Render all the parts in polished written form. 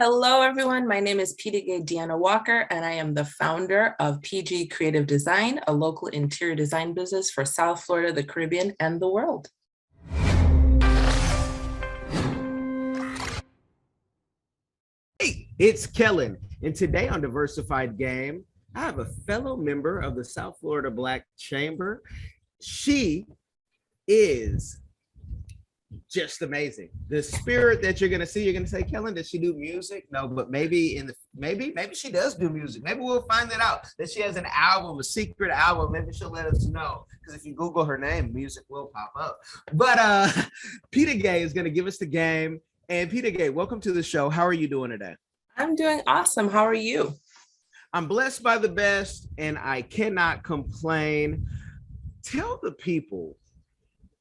Hello, everyone. My name is Peta-Gaye Deanna Walker, and I am the founder of PG Creative Design, a local interior design business for South Florida, the Caribbean, and the world. Hey, it's Kellen, and today on Diversified Game, I have a fellow member of the South Florida Black Chamber. She is just amazing. The spirit that you're gonna see, you're gonna say, Kellen, does she do music? No, but maybe maybe she does do music. Maybe we'll find it out that she has an album, a secret album. Maybe she'll let us know. Because if you Google her name, music will pop up. But Peta-Gaye is gonna give us the game. And Peta-Gaye, welcome to the show. How are you doing today? I'm doing awesome. How are you? I'm blessed by the best, and I cannot complain. Tell the people,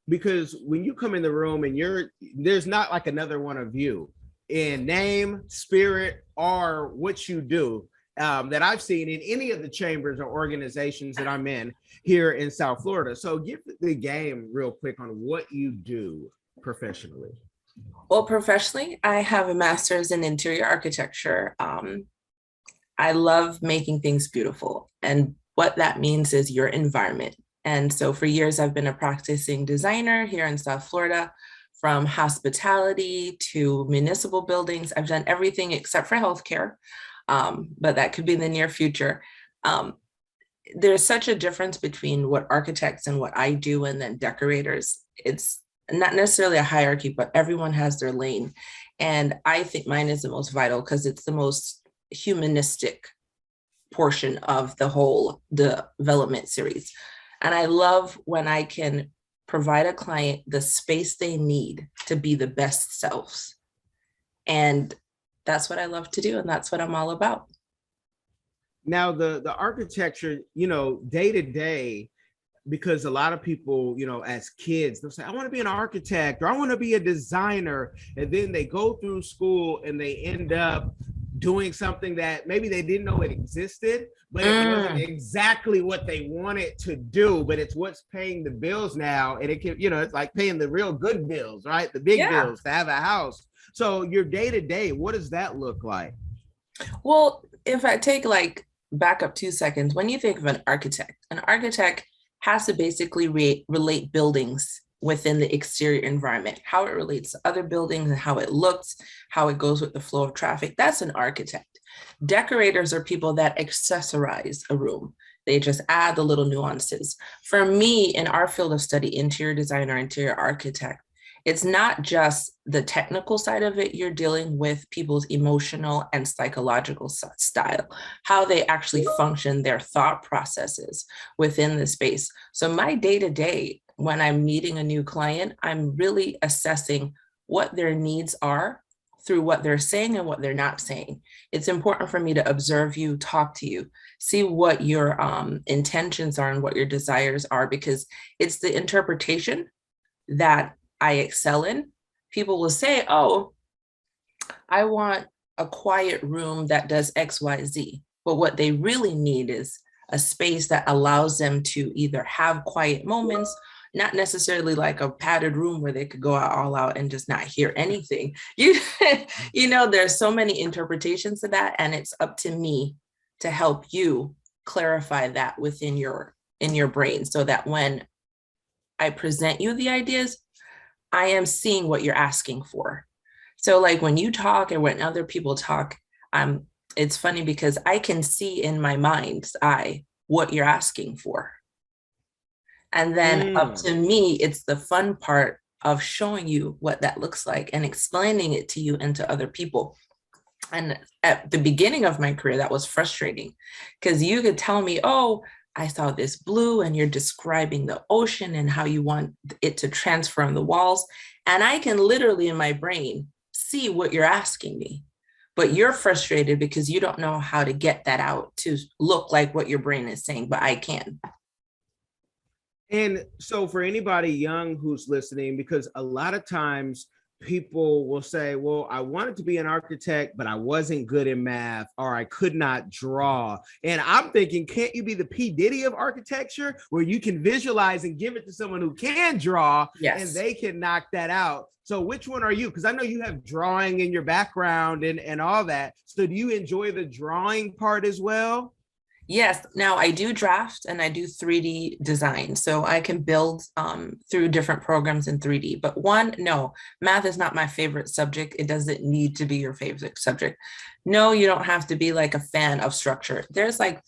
because when you come in the room and there's not like another one of you in name, spirit, or what you do that I've seen in any of the chambers or organizations that I'm in here in South Florida. So give the game real quick on what you do professionally. Well, professionally, I have a master's in interior architecture. I love making things beautiful. And what that means is your environment. And so for years, I've been a practicing designer here in South Florida, from hospitality to municipal buildings. I've done everything except for healthcare, but that could be in the near future. There's such a difference between what architects and what I do and then decorators. It's not necessarily a hierarchy, but everyone has their lane. And I think mine is the most vital because it's the most humanistic portion of the whole development series. And I love when I can provide a client the space they need to be the best selves. And that's what I love to do. And that's what I'm all about. Now, the architecture, day to day, because a lot of people, as kids, they'll say, I want to be an architect or I want to be a designer. And then they go through school and they end up doing something that maybe they didn't know it existed, but it wasn't exactly what they wanted to do, but it's what's paying the bills now. And it can, it's like paying the real good bills, right? The big bills to have a house. So your day to day, what does that look like? Well, if I take back up 2 seconds, when you think of an architect has to basically relate buildings within the exterior environment, how it relates to other buildings and how it looks, how it goes with the flow of traffic. That's an architect. Decorators are people that accessorize a room. They just add the little nuances. For me, in our field of study, interior designer, interior architect, it's not just the technical side of it. You're dealing with people's emotional and psychological style, how they actually function, their thought processes within the space. So my day-to-day, when I'm meeting a new client, I'm really assessing what their needs are through what they're saying and what they're not saying. It's important for me to observe you, talk to you, see what your intentions are and what your desires are, because it's the interpretation that I excel in. People will say, oh, I want a quiet room that does X, Y, Z. But what they really need is a space that allows them to either have quiet moments, not necessarily like a padded room where they could go out all out and just not hear anything. There's so many interpretations of that, and it's up to me to help you clarify that within your brain, so that when I present you the ideas, I am seeing what you're asking for. So when you talk and when other people talk, it's funny because I can see in my mind's eye what you're asking for. And then up to me, it's the fun part of showing you what that looks like and explaining it to you and to other people. And at the beginning of my career, that was frustrating because you could tell me, oh, I saw this blue and you're describing the ocean and how you want it to transfer on the walls. And I can literally in my brain see what you're asking me, but you're frustrated because you don't know how to get that out to look like what your brain is saying, but I can. And so for anybody young who's listening, because a lot of times people will say, well, I wanted to be an architect, but I wasn't good in math, or I could not draw. And I'm thinking, can't you be the P. Diddy of architecture, where you can visualize and give it to someone who can draw, and Yes. they can knock that out? So which one are you? Because I know you have drawing in your background and all that. So do you enjoy the drawing part as well? Yes, now I do draft and I do 3D design. So I can build through different programs in 3D. But one, no, math is not my favorite subject. It doesn't need to be your favorite subject. No, you don't have to be like a fan of structure. There's like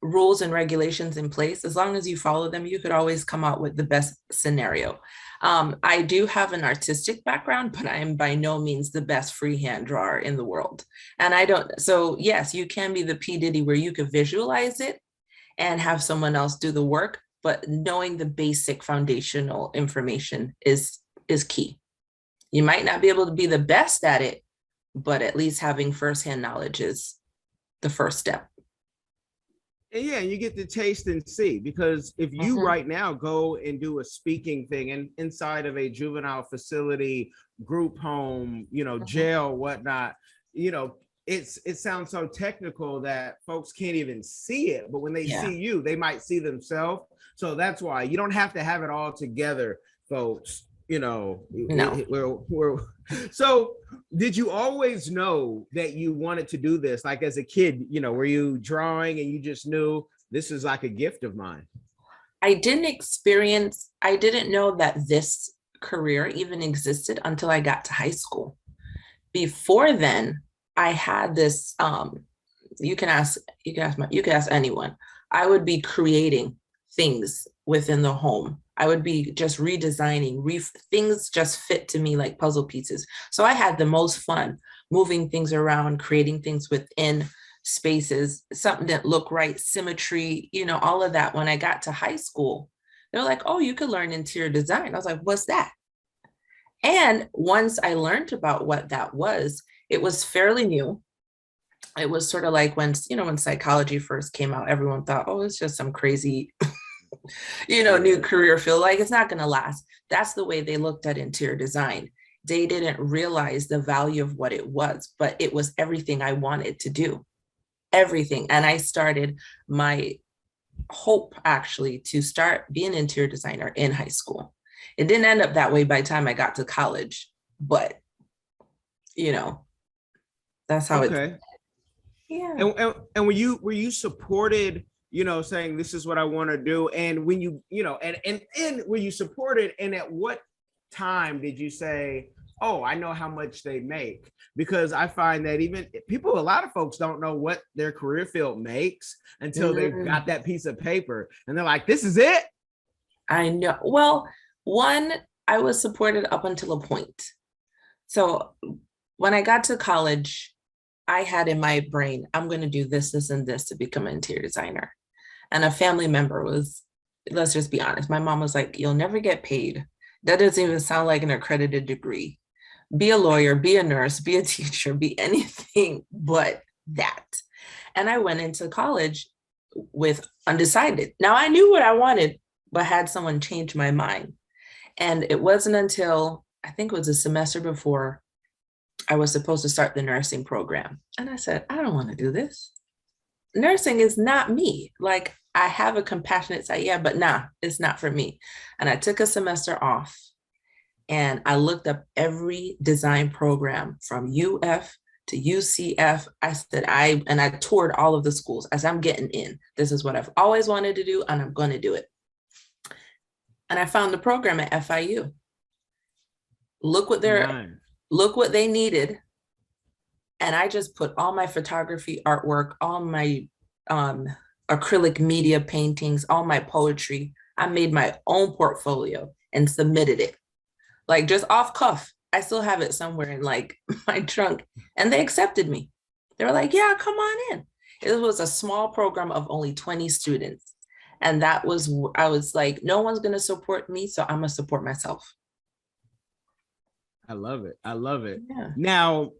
rules and regulations in place. As long as you follow them, you could always come out with the best scenario. I do have an artistic background, but I am by no means the best freehand drawer in the world. And I don't, so yes, you can be the P. Diddy where you could visualize it and have someone else do the work, but knowing the basic foundational information is key. You might not be able to be the best at it, but at least having firsthand knowledge is the first step. And yeah, you get to taste and see, because if you right now go and do a speaking thing and inside of a juvenile facility, group home, jail, whatnot, it sounds so technical that folks can't even see it. But when they see you, they might see themselves. So that's why you don't have to have it all together, folks. No. So did you always know that you wanted to do this? Like as a kid, were you drawing and you just knew this is like a gift of mine? I didn't know that this career even existed until I got to high school. Before then, I had this, you can ask anyone. I would be creating things within the home. I would be just redesigning, things just fit to me like puzzle pieces. So I had the most fun moving things around, creating things within spaces, something that looked right, symmetry, all of that. When I got to high school, they're like, oh, you could learn interior design. I was like, what's that? And once I learned about what that was, it was fairly new. It was sort of like when psychology first came out, everyone thought, oh, it's just some crazy new career field, like it's not going to last. That's the way they looked at interior design. They didn't realize the value of what it was, but it was everything I wanted to do, everything. And I started my hope actually to start being an interior designer in high school. It didn't end up that way by the time I got to college, but that's how okay. Yeah. And were you supported, saying this is what I want to do? And when you, and were you supported, and at what time did you say, oh, I know how much they make? Because I find that even a lot of folks don't know what their career field makes until they've got that piece of paper and they're like, this is it. I know. Well, one, I was supported up until a point. So when I got to college, I had in my brain, I'm going to do this, this, and this to become an interior designer. And a family member was, let's just be honest, my mom was like, you'll never get paid. That doesn't even sound like an accredited degree. Be a lawyer, be a nurse, be a teacher, be anything but that. And I went into college with undecided. Now I knew what I wanted, but had someone change my mind. And it wasn't until I think it was a semester before I was supposed to start the nursing program. And I said, I don't want to do this. Nursing is not me. Like I have a compassionate side, yeah, but nah, it's not for me. And I took a semester off and I looked up every design program from UF to UCF. I said, I toured all of the schools. I said, I'm getting in. This is what I've always wanted to do, and I'm going to do it. And I found the program at FIU. Look what they needed. And I just put all my photography artwork, all my acrylic media paintings, all my poetry. I made my own portfolio and submitted it. Like just off cuff. I still have it somewhere in like my trunk. And they accepted me. They were like, yeah, come on in. It was a small program of only 20 students. And I was like, no one's going to support me, so I'm going to support myself. I love it. I love it. Yeah. Now,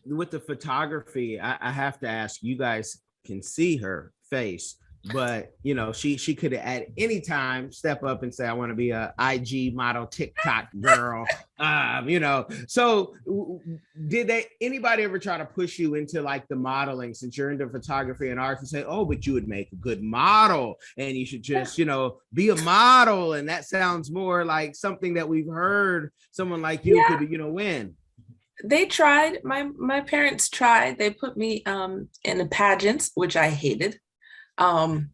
with the photography, I have to ask, you guys can see her face. but she could at any time step up and say, I want to be a IG model TikTok girl. So did anybody ever try to push you into like the modeling, since you're into photography and art, and say, oh, but you would make a good model and you should just be a model, and that sounds more like something that we've heard someone like you could win? They tried. My parents tried. They put me in the pageants, which I hated. Um,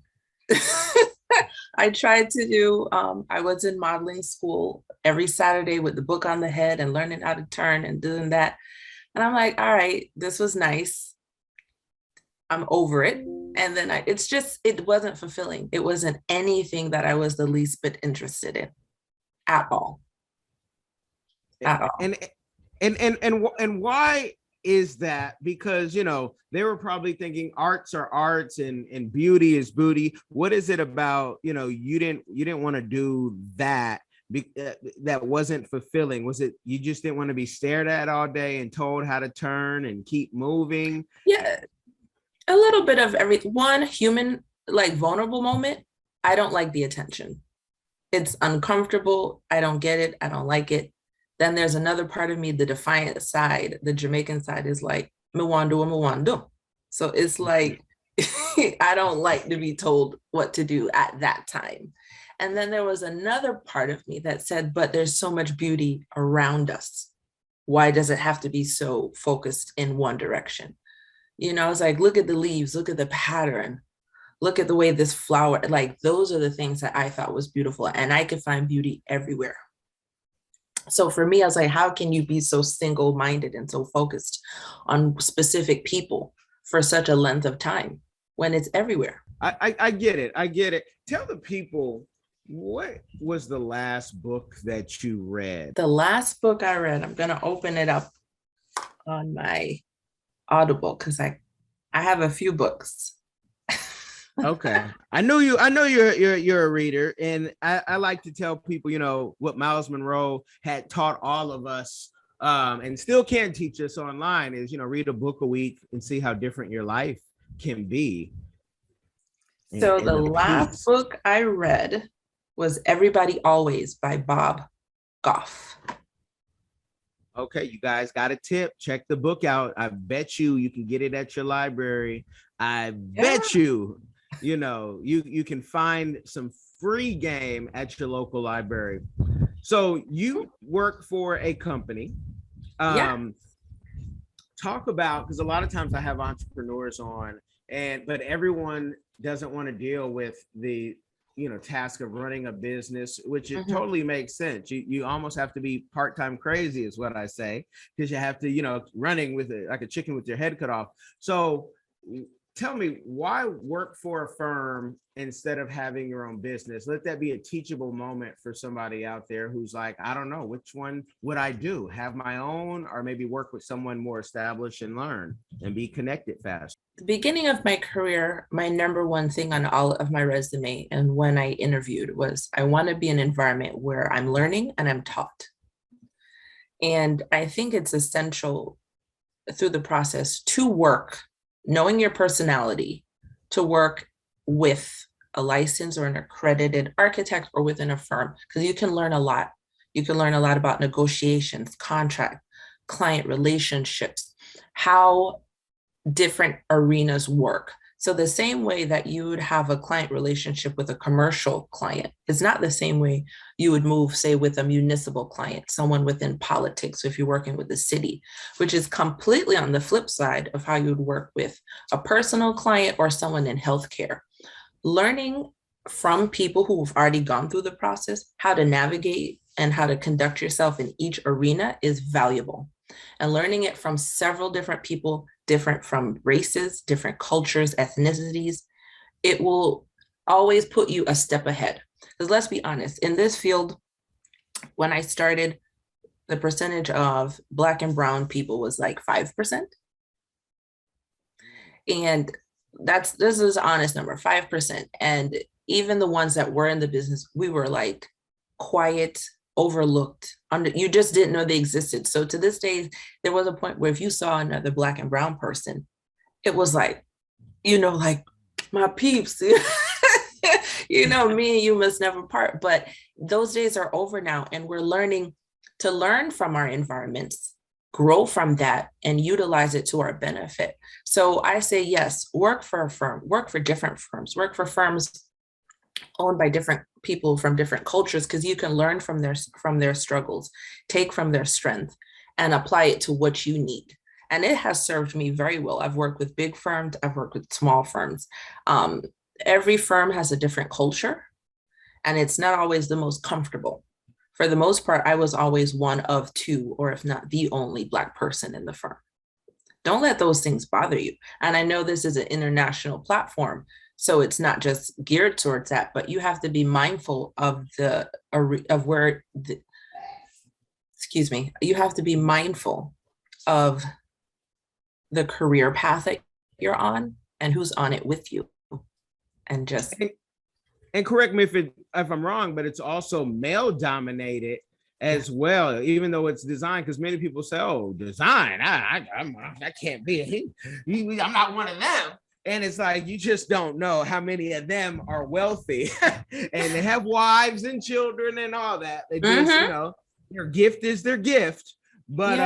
I tried to do, I was in modeling school every Saturday with the book on the head and learning how to turn and doing that. And I'm like, all right, this was nice. I'm over it. And then it wasn't fulfilling. It wasn't anything that I was the least bit interested in at all. At all. And why is that? Because they were probably thinking arts are arts and beauty is booty. What is it about you didn't want to do that that wasn't fulfilling? Was it you just didn't want to be stared at all day and told how to turn and keep moving? Yeah, a little bit of every one human, like vulnerable moment. I don't like the attention. It's uncomfortable. I don't get it. I don't like it. Then there's another part of me, the defiant side, the Jamaican side is like, me want do, me want do. So it's like, I don't like to be told what to do at that time. And then there was another part of me that said, but there's so much beauty around us. Why does it have to be so focused in one direction? I was like, look at the leaves, look at the pattern, look at the way this flower, like those are the things that I thought was beautiful. And I could find beauty everywhere. So for me, I was like, how can you be so single-minded and so focused on specific people for such a length of time when it's everywhere? I get it. I get it. Tell the people, what was the last book that you read? The last book I read, I'm going to open it up on my Audible because I have a few books. Okay. I know you're a reader, and I like to tell people, what Miles Monroe had taught all of us, and still can teach us online is, read a book a week and see how different your life can be. So the last book I read was Everybody Always by Bob Goff. Okay, you guys got a tip. Check the book out. I bet you can get it at your library. I bet you can find some free game at your local library. So you work for a company. Talk about, because a lot of times I have entrepreneurs on, but everyone doesn't want to deal with the task of running a business, which it totally makes sense. You almost have to be part-time crazy is what I say, because you have to running with it like a chicken with your head cut off. So tell me, why work for a firm instead of having your own business? Let that be a teachable moment for somebody out there who's like, I don't know, which one would I do? Have my own, or maybe work with someone more established and learn and be connected fast? The beginning of my career, my number one thing on all of my resume and when I interviewed was, I want to be in an environment where I'm learning and I'm taught. And I think it's essential through the process to work, knowing your personality, to work with a licensed or an accredited architect or within a firm, because you can learn a lot. You can learn a lot about negotiations, contract, client relationships, how different arenas work. So the same way that you would have a client relationship with a commercial client is not the same way you would move, say, with a municipal client, someone within politics, if you're working with the city, which is completely on the flip side of how you would work with a personal client or someone in healthcare. Learning from people who've already gone through the process, how to navigate and how to conduct yourself in each arena is valuable. And learning it from several different people, different from races, different cultures, ethnicities, it will always put you a step ahead. Because let's be honest, in this field, when I started, the percentage of Black and brown people was like 5%. And this is an honest number, 5%. And even the ones that were in the business, we were like quiet, overlooked, you just didn't know they existed. So to this day, there was a point where if you saw another Black and brown person, it was like, like My peeps. You know, me and you must never part. But those days are over now, and we're learning to learn from our environments, grow from that, and utilize it to our benefit. So I say, yes, work for a firm, work for different firms, work for firms owned by different people from different cultures, because you can learn from their struggles, take from their strength, and apply it to what you need. And it has served me very well. I've worked with big firms, I've worked with small firms. Um, every firm has a different culture, and it's not always the most comfortable. For the most part, I was always one of two, or if not the only Black person in the firm. Don't let those things bother you. And I know this is an international platform, so it's not just geared towards that, but you have to be mindful of where the, excuse me, you have to be mindful of the career path that you're on and who's on it with you. And just and correct me if I'm wrong, but it's also male dominated as well, even though it's design, because many people say, "Oh, design, I can't be. I'm not one of them." And it's like, you just don't know how many of them are wealthy and they have wives and children and all that. They just, their gift is their gift. But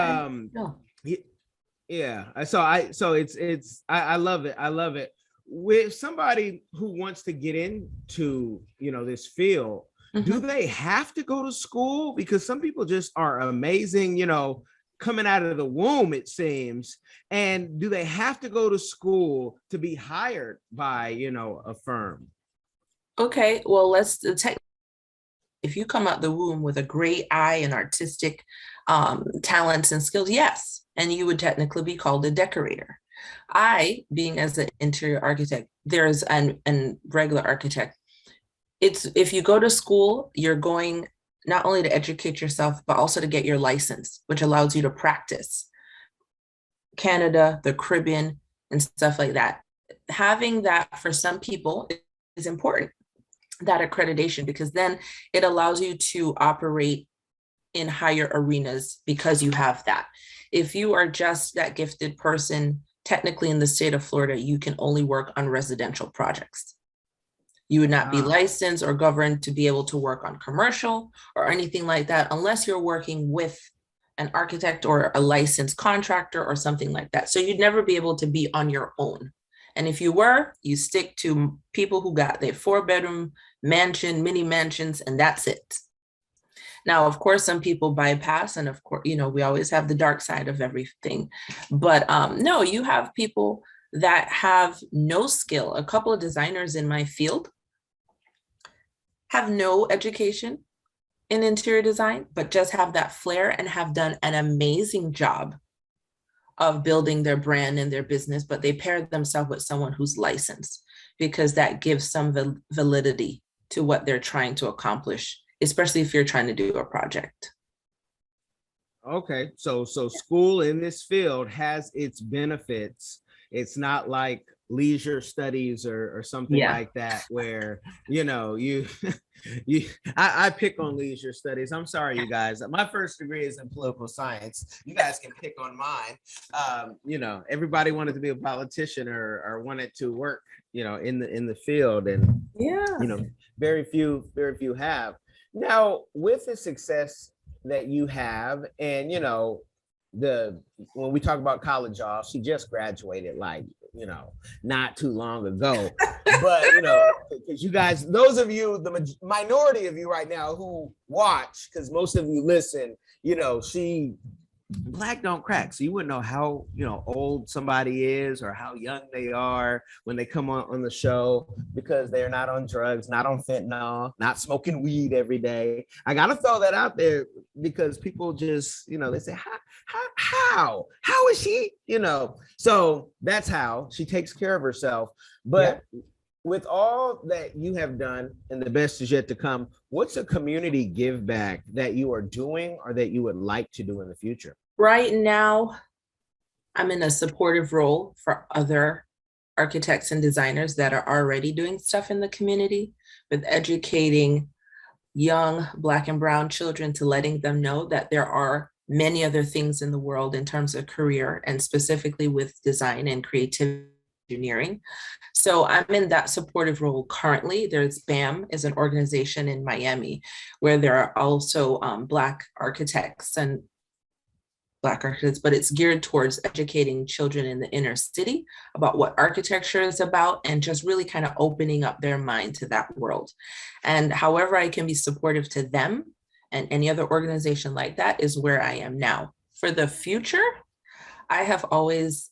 yeah. So I love it. I love it. With somebody who wants to get into, this field, do they have to go to school? Because some people just are amazing, coming out of the womb, it seems. And do they have to go to school to be hired by, a firm? Okay, well, if you come out the womb with a great eye and artistic talents and skills, yes, and you would technically be called a decorator. I, being as an interior architect, there's an regular architect. It's if you go to school, you're going not only to educate yourself, but also to get your license, which allows you to practice. Canada, the Caribbean, and stuff like that. Having that for some people is important, that accreditation, because then it allows you to operate in higher arenas because you have that. If you are just that gifted person, technically in the state of Florida, you can only work on residential projects. You would not be licensed or governed to be able to work on commercial or anything like that, unless you're working with an architect or a licensed contractor or something like that. So you'd never be able to be on your own. And if you were, you stick to people who got their 4-bedroom mansion, mini mansions, and that's it. Now, of course, some people bypass, and of course, we always have the dark side of everything. But no, you have people that have no skill. A couple of designers in my field have no education in interior design, but just have that flair and have done an amazing job of building their brand and their business, but they pair themselves with someone who's licensed, because that gives some validity to what they're trying to accomplish, especially if you're trying to do a project. Okay, so school in this field has its benefits. It's not like leisure studies or something like that, where I pick on leisure studies. I'm sorry, you guys. My first degree is in political science. You guys can pick on mine. Everybody wanted to be a politician or wanted to work, in the field, and very few have. Now, with the success that you have, and when we talk about college, y'all, she just graduated not too long ago. But because you guys, those of you, the minority of you right now who watch, because most of you listen, she Black don't crack, so you wouldn't know how old somebody is or how young they are when they come on the show, because they're not on drugs, not on fentanyl, not smoking weed every day. I gotta throw that out there, because people just they say, how is she, so that's how she takes care of herself. But with all that you have done, and the best is yet to come, what's a community give back that you are doing or that you would like to do in the future? Right now, I'm in a supportive role for other architects and designers that are already doing stuff in the community, with educating young Black and Brown children, to letting them know that there are many other things in the world in terms of career, and specifically with design and creativity, engineering. So I'm in that supportive role currently. There's BAM is an organization in Miami where there are also Black architects and Black architects, but it's geared towards educating children in the inner city about what architecture is about and just really kind of opening up their mind to that world. And however I can be supportive to them and any other organization like that is where I am now. For the future, I have always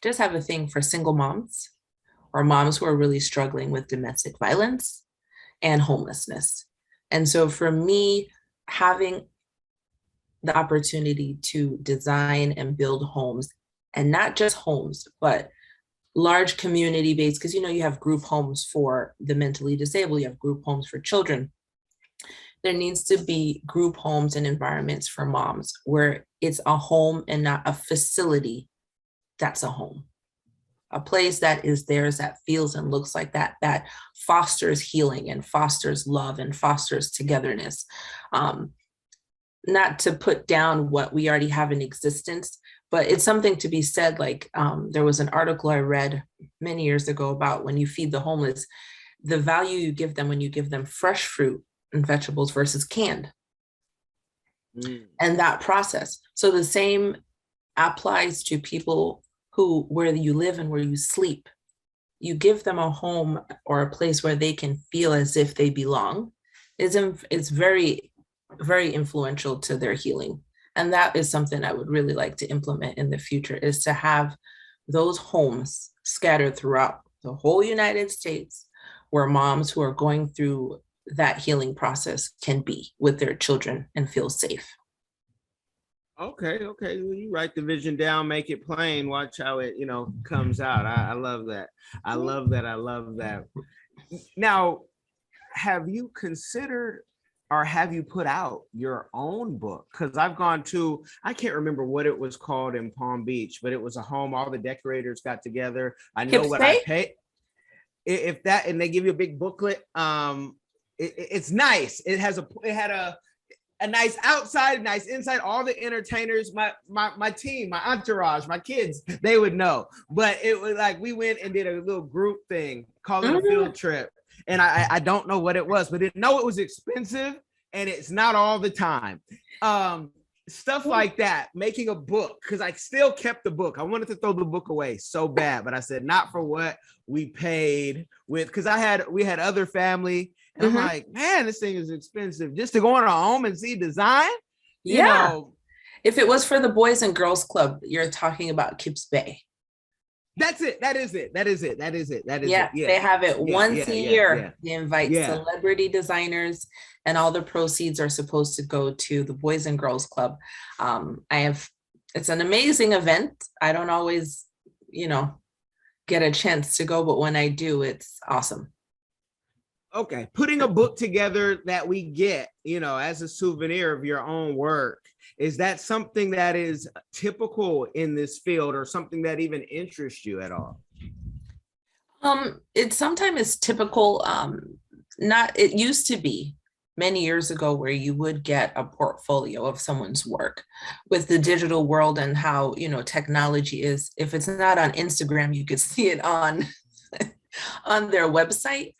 just have a thing for single moms or moms who are really struggling with domestic violence and homelessness. And so for me, having the opportunity to design and build homes, and not just homes, but large community based, because you have group homes for the mentally disabled, you have group homes for children. There needs to be group homes and environments for moms where it's a home and not a facility that's a home. A place that is theirs, that feels and looks like that, that fosters healing and fosters love and fosters togetherness. Not to put down what we already have in existence, but it's something to be said. Like there was an article I read many years ago about when you feed the homeless, the value you give them when you give them fresh fruit and vegetables versus canned. And that process. So the same applies to people where you live and where you sleep. You give them a home or a place where they can feel as if they belong. It's very, very influential to their healing. And that is something I would really like to implement in the future, is to have those homes scattered throughout the whole United States where moms who are going through that healing process can be with their children and feel safe. Okay. You write the vision down, make it plain, watch how it, comes out. I love that. I love that. Now, have you considered or have you put out your own book? Because I've gone to, I can't remember what it was called in Palm Beach, but it was a home. All the decorators got together. I know what I paid. If that, and they give you a big booklet. It's nice. It had a nice outside, nice inside. All the entertainers, my team, my entourage, my kids, they would know. But it was like we went and did a little group thing, called it a field trip. And I don't know what it was, but it was expensive, and it's not all the time. Stuff like that, making a book, because I still kept the book. I wanted to throw the book away so bad, but I said not for what we paid with, because we had other family. And I'm like, man, this thing is expensive just to go in a home and see design. You know, if it was for the Boys and Girls Club, you're talking about Kips Bay. That's it. That is it. Yeah, they have it once a year. They invite celebrity designers, and all the proceeds are supposed to go to the Boys and Girls Club. It's an amazing event. I don't always, get a chance to go, but when I do, it's awesome. Okay, putting a book together that we get, as a souvenir of your own work, is that something that is typical in this field, or something that even interests you at all? It sometimes is typical. It used to be many years ago where you would get a portfolio of someone's work. With the digital world and how, technology is, if it's not on Instagram, you could see it on on their website.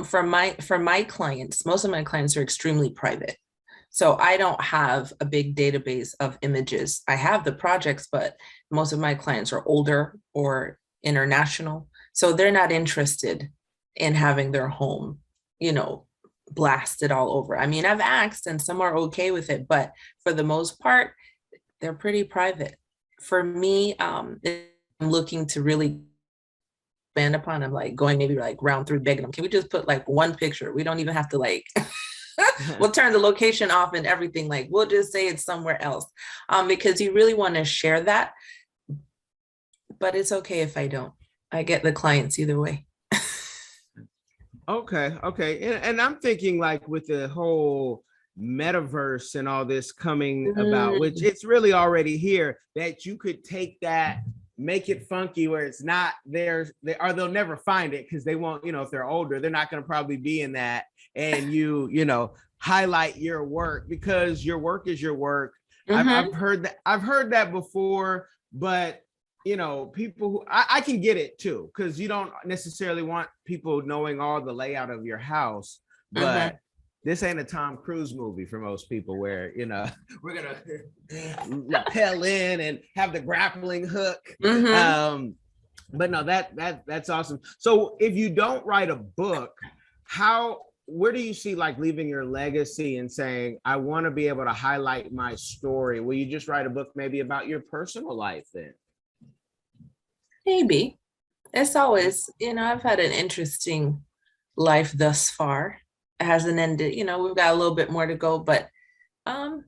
For my clients, most of my clients are extremely private. So I don't have a big database of images. I have the projects, but most of my clients are older or international. So they're not interested in having their home, blasted all over. I mean, I've asked and some are okay with it, but for the most part, they're pretty private. For me, I'm looking to really expand upon. I'm like going maybe like round 3 begging them, can we just put like one picture? We don't even have to like we'll turn the location off and everything. Like we'll just say it's somewhere else, because you really want to share that. But it's okay if I don't. I get the clients either way. Okay. And I'm thinking, like, with the whole metaverse and all this coming about, which it's really already here, that you could take that, make it funky where it's not there, or they'll never find it because they won't, if they're older, they're not going to probably be in that. And you highlight your work, because your work is your work. I've heard that before, but you know, people who I can get it too, because you don't necessarily want people knowing all the layout of your house, Mm-hmm. but this ain't a Tom Cruise movie for most people where, you know, we're gonna rappel in and have the grappling hook. Mm-hmm. Um, but no, that's awesome. So if you don't write a book, how where do you see like leaving your legacy and saying, I want to be able to highlight my story? Will you just write a book maybe about your personal life then? Maybe. It's always, I've had an interesting life thus far. It hasn't ended, we've got a little bit more to go, but um,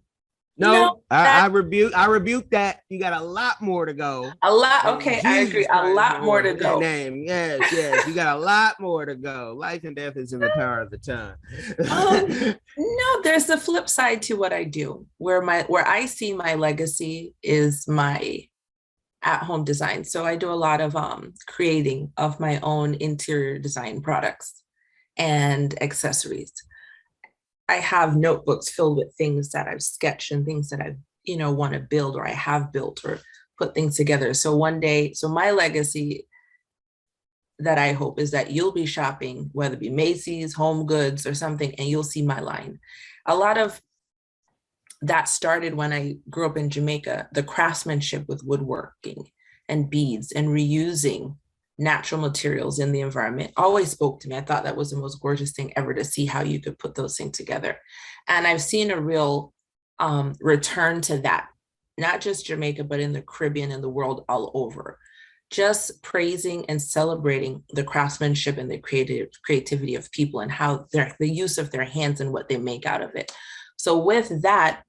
no, No, that I rebuke that. You got a lot more to go. a lot. In Okay, I agree. Jesus A Christ's lot more to Lord go. name. Yes, yes. You got a lot more to go. Life and death is in the power of the tongue. No, there's the flip side to what I do, where I see my legacy is my at-home design. So I do a lot of creating of my own interior design products and accessories. I have notebooks filled with things that I've sketched and things that I, want to build or I have built or put things together. So one day, so my legacy that I hope is that you'll be shopping, whether it be Macy's, Home Goods, or something, and you'll see my line. A lot of that started when I grew up in Jamaica, the craftsmanship with woodworking and beads and reusing natural materials in the environment always spoke to me. I thought that was the most gorgeous thing ever to see how you could put those things together. And I've seen a real return to that, not just Jamaica, but in the Caribbean and the world all over. Just praising and celebrating the craftsmanship and the creativity of people and how the use of their hands and what they make out of it. So with that,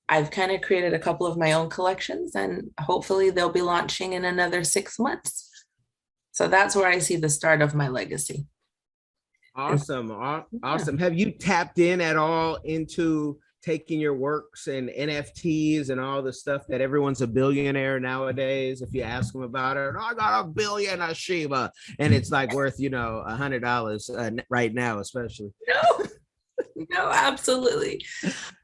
I've kind of created a couple of my own collections and hopefully they'll be launching in another 6 months. So that's where I see the start of my legacy. Awesome. Yeah. Awesome. Have you tapped in at all into taking your works and NFTs and all the stuff that everyone's a billionaire nowadays? If you ask them about it, oh, I got $1 billion Shiba, and it's like worth, $100 right now, especially. No, no, absolutely.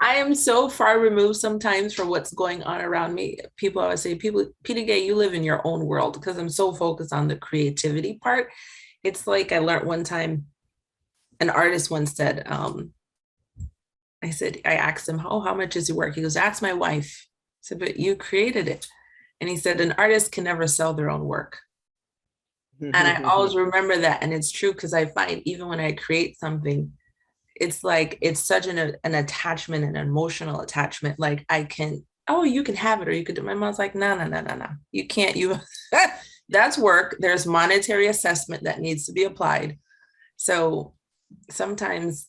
I am so far removed sometimes from what's going on around me. People always say, Peta-Gaye, you live in your own world because I'm so focused on the creativity part. It's like I learned one time, an artist once said, I asked him, oh, how much is your work? He goes, ask my wife. I said, but you created it. And he said, an artist can never sell their own work. And I always remember that. And it's true because I find even when I create something, it's like it's such an attachment, an emotional attachment. Like I can, oh, you can have it, or you could do. My mom's like, no, no, no, no, no. You can't. That's work. There's monetary assessment that needs to be applied. So sometimes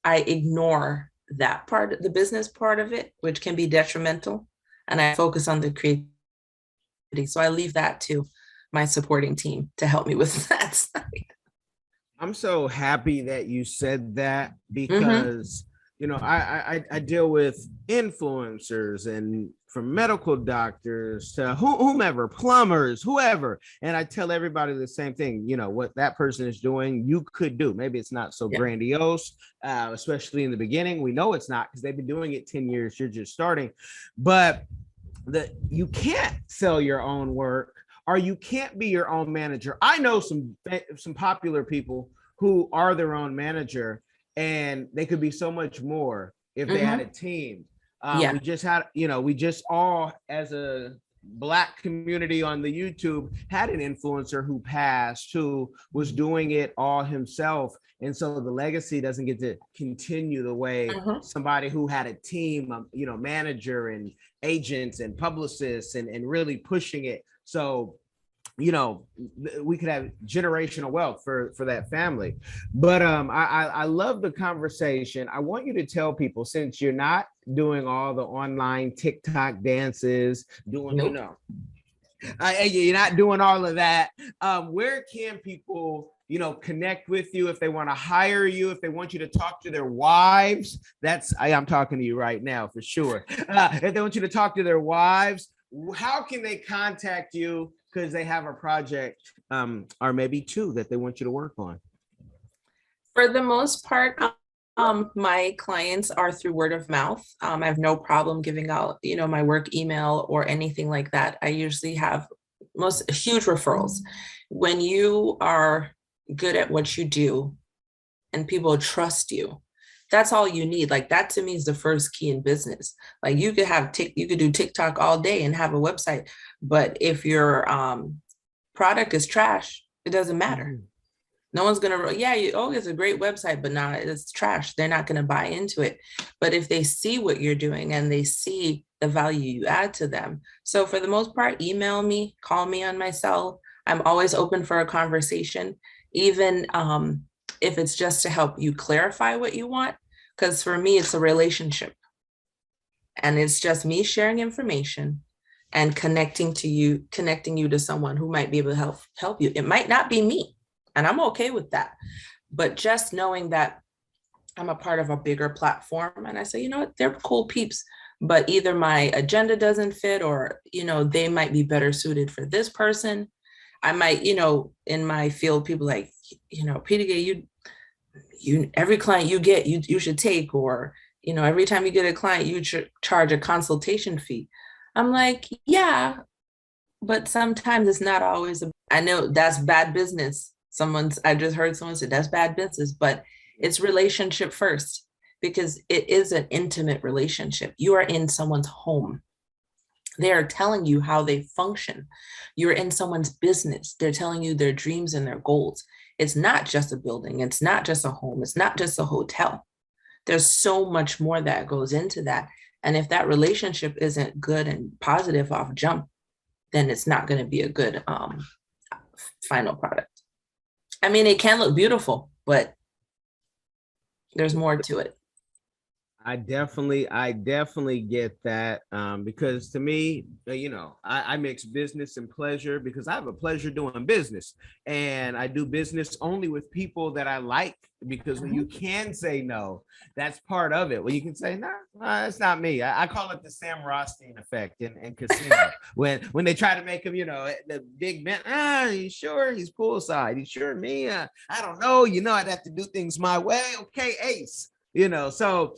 I ignore that part, the business part of it, which can be detrimental, and I focus on the creativity. So I leave that to my supporting team to help me with that side. I'm so happy that you said that Mm-hmm. because I deal with influencers and from medical doctors to whomever, plumbers, whoever, and I tell everybody the same thing. What that person is doing, you could do. Maybe it's not so Yeah. grandiose, especially in the beginning. We know it's not because they've been doing it 10 years. You're just starting, but you can't sell your own work or you can't be your own manager. I know some popular people who are their own manager, and they could be so much more if they had a Mm-hmm. team. Yeah. We just all as a Black community on the YouTube had an influencer who passed, who was doing it all himself. And so the legacy doesn't get to continue the way Mm-hmm. somebody who had a team, manager and agents and publicists and really pushing it. So we could have generational wealth for that family. But I love the conversation. I want you to tell people, since you're not doing all the online TikTok dances, Nope. you're not doing all of that, where can people connect with you if they want to hire you, if they want you to talk to their wives? I'm talking to you right now for sure. If they want you to talk to their wives, how can they contact you because they have a project or maybe two that they want you to work on? For the most part, My clients are through word of mouth. I have no problem giving out, my work email or anything like that. I usually have most huge referrals. When you are good at what you do and people trust you, that's all you need. Like that to me is the first key in business. Like you could do TikTok all day and have a website, but if your product is trash, it doesn't matter. Mhm. No one's gonna, yeah, it's a great website, but now it's trash. They're not gonna buy into it. But if they see what you're doing and they see the value you add to them. So for the most part, email me, call me on my cell. I'm always open for a conversation, even if it's just to help you clarify what you want. Because for me, it's a relationship. And it's just me sharing information and connecting you to someone who might be able to help you. It might not be me, and I'm okay with that. But just knowing that I'm a part of a bigger platform and I say, you know what, they're cool peeps, but either my agenda doesn't fit or, they might be better suited for this person. I might, in my field, people like, Peta-Gaye, you every client you get, you should take, or, every time you get a client, you should charge a consultation fee. I'm like, yeah, but sometimes it's not always I know that's bad business. I just heard someone say that's bad business, but it's relationship first because it is an intimate relationship. You are in someone's home. They are telling you how they function. You're in someone's business. They're telling you their dreams and their goals. It's not just a building. It's not just a home. It's not just a hotel. There's so much more that goes into that. And if that relationship isn't good and positive off jump, then it's not going to be a good final product. I mean, it can look beautiful, but there's more to it. I definitely get that, because to me, I mix business and pleasure because I have a pleasure doing business, and I do business only with people that I like. Because when you can say no, that's part of it. When you can say no, that's not me. I call it the Sam Rothstein effect in Casino. when they try to make him, the big man. You sure he's poolside? You sure me? I don't know. I'd have to do things my way. Okay, Ace. So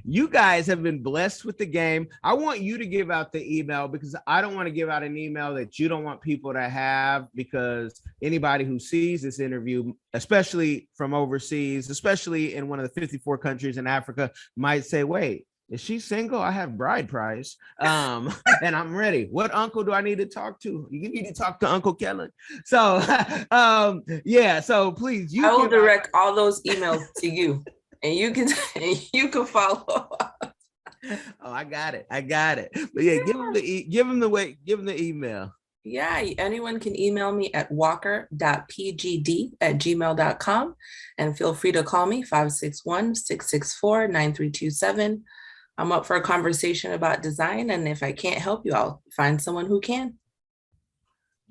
you guys have been blessed with the game. I want you to give out the email because I don't want to give out an email that you don't want people to have, because anybody who sees this interview, especially from overseas, especially in one of the 54 countries in Africa, might say, wait, is she single? I have bride price. And I'm ready. What uncle do I need to talk to? You need to talk to Uncle Kellen. So yeah, so please, I will direct all those emails to you. And you can follow up. Oh, I got it. But yeah, give them the email. Yeah, anyone can email me at walker.pgd@gmail.com, and feel free to call me 561-664-9327. I'm up for a conversation about design, and if I can't help you, I'll find someone who can.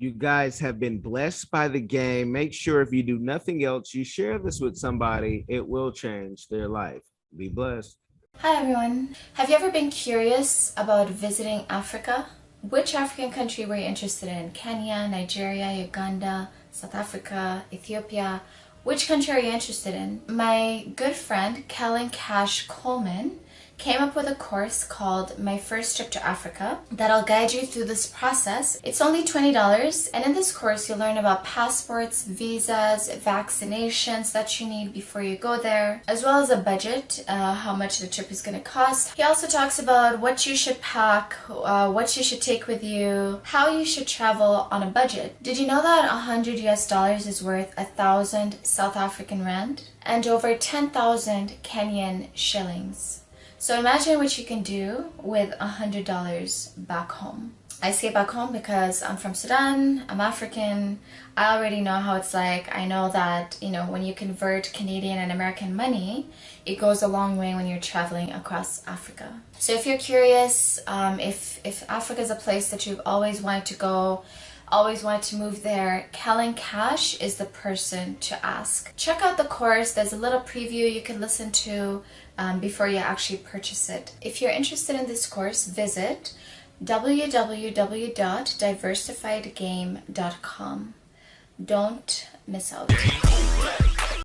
You guys have been blessed by the game. Make sure if you do nothing else, you share this with somebody. It will change their life. Be blessed. Hi everyone. Have you ever been curious about visiting Africa? Which African country were you interested in? Kenya, Nigeria, Uganda, South Africa, Ethiopia? Which country are you interested in? My good friend, Kellen Cash Coleman, came up with a course called My First Trip to Africa that'll guide you through this process. It's only $20, and in this course you'll learn about passports, visas, vaccinations that you need before you go there, as well as a budget, how much the trip is going to cost. He also talks about what you should pack, what you should take with you, how you should travel on a budget. Did you know that $100 is worth 1,000 South African rand and over 10,000 Kenyan shillings? So imagine what you can do with $100 back home. I say back home because I'm from Sudan, I'm African, I already know how it's like. I know that, when you convert Canadian and American money, it goes a long way when you're traveling across Africa. So if you're curious, if Africa is a place that you've always wanted to go, always wanted to move there, Kellen Cash is the person to ask. Check out the course. There's a little preview you can listen to before you actually purchase it. If you're interested in this course, visit www.diversifiedgame.com. Don't miss out.